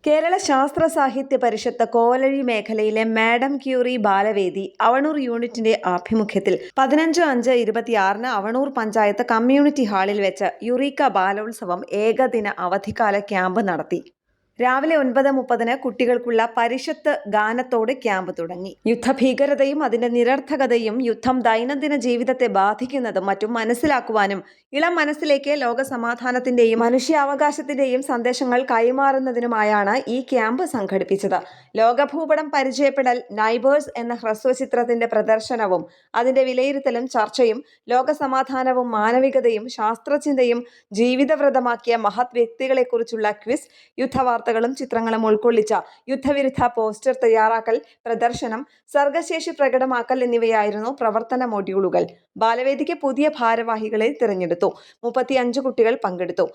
കേരള ശാസ്ത്ര സാഹിത്യ പരിഷത്ത് കോലഴി മേഖലയിലെ madam curiae Balavedi Avanur യൂണിറ്റിന്റെ ആഭിമുഖ്യത്തിൽ 15/5/26 അവണൂർ പഞ്ചായത്ത് കമ്മ്യൂണിറ്റി ഹാളിൽ വെച്ച് യുറീക്ക ബാലോത്സവം ഏകദിന അവധിക്കാല ക്യാമ്പ് നടത്തി. രാവിലെ 9:30 കുട്ടികൾക്കുള്ള പരിഷത്ത് ഗാനത്തോടെ ക്യാമ്പ് തുടങ്ങി. യുദ്ധഭീകരതയും അതിന്റെ നിരർത്ഥകതയും യുദ്ധം ദൈനംദിന ജീവിതത്തെ ബാധിക്കുന്നതും മറ്റും മനസ്സിലാക്കുവാനും ഇളം മനസ്സിലേക്ക് ലോകസമാധാനത്തിന്റെയും മനുഷ്യാവകാശത്തിന്റെയും സന്ദേശങ്ങൾ കൈമാറുന്നതിനുമായാണ് ഈ ക്യാമ്പ് സംഘടിപ്പിച്ചത്. ലോകഭൂപടം പരിചയപ്പെടൽ, നൈബേഴ്സ് എന്ന ഹ്രസ്വചിത്രത്തിന്റെ പ്രദർശനവും അതിന്റെ വിലയിരുത്തലും ചർച്ചയും ലോകസമാധാനവും മാനവികതയും ശാസ്ത്രചിന്തയും ജീവിതവ്രതമാക്കിയ മഹത് വ്യക്തികളെക്കുറിച്ചുള്ള ക്വിസ്, യുദ്ധവാർത്തകളും ചിത്രങ്ങളും ഉൾക്കൊള്ളിച്ച യുദ്ധവിരുദ്ധ പോസ്റ്റർ തയ്യാറാക്കൽ, പ്രദർശനം, സർഗശേഷി പ്രകടമാക്കൽ എന്നിവയായിരുന്നു പ്രവർത്തന മൊഡ്യൂളുകൾ. ബാലവേദിക്ക് പുതിയ ഭാരവാഹികളെ തിരഞ്ഞെടുത്തു. 35 കുട്ടികൾ പങ്കെടുത്തു.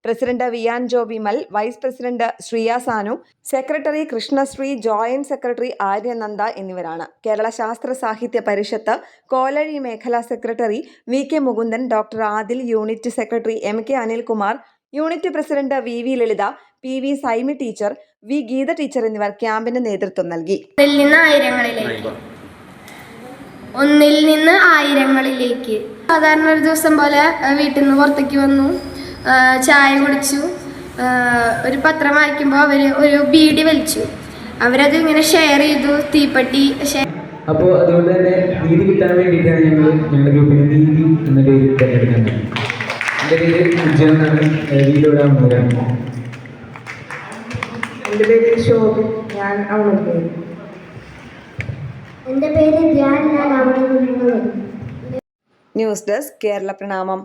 President Viyan Jo Vimal, vice president Shreya Sanu, secretary Krishnasree, joint secretary Aryananda എന്നിവരാണ്. കേരള ശാസ്ത്ര സാഹിത്യ പരിഷത്ത് കോലഴി മേഖലാ secretary VK Mukundan, doctor Adil, unit secretary MK Anilkumar, unit president VV Lalitha, PV Saimi teacher, V Geetha teacher എന്നിവർ ക്യാമ്പിന് നേതൃത്വം നൽകി. ഒന്നിൽ നിന്ന് ആയിരങ്ങളിലേക്ക്. സാധാരണ ഒരു ദിവസം പോലെ വീട്ടിൽ നിന്ന് പുറത്തേക്ക് വന്നു, ചായ കുടിച്ചു, ഒരു പത്രം വായിക്കുമ്പോൾ അവർ ഒരു ബീഡി വലിച്ചു. അവരത് ഇങ്ങനെ ഷെയർ ചെയ്തു, തീപ്പെട്ടി. അപ്പോൾ അതുകൊണ്ട് തന്നെ നീതി കിട്ടാൻ വേണ്ടിയിട്ടാണ് ഞങ്ങളുടെ ഗ്രൂപ്പിന് നീതി എന്ന പേര് തിരഞ്ഞെടുക്കുന്നത്. എൻ്റെ പേര് ഉജ്ജൻ എന്നാണ്, വീടോടെ അവണൂരാണ്. എൻ്റെ പേര് ശോഭൻ, ഞാൻ അവണൂർ. എൻ്റെ പേര് ധ്യാൻ, ഞാൻ അവണൂർ. ന്യൂസ് ഡെസ്ക് കേരള പ്രണാമം.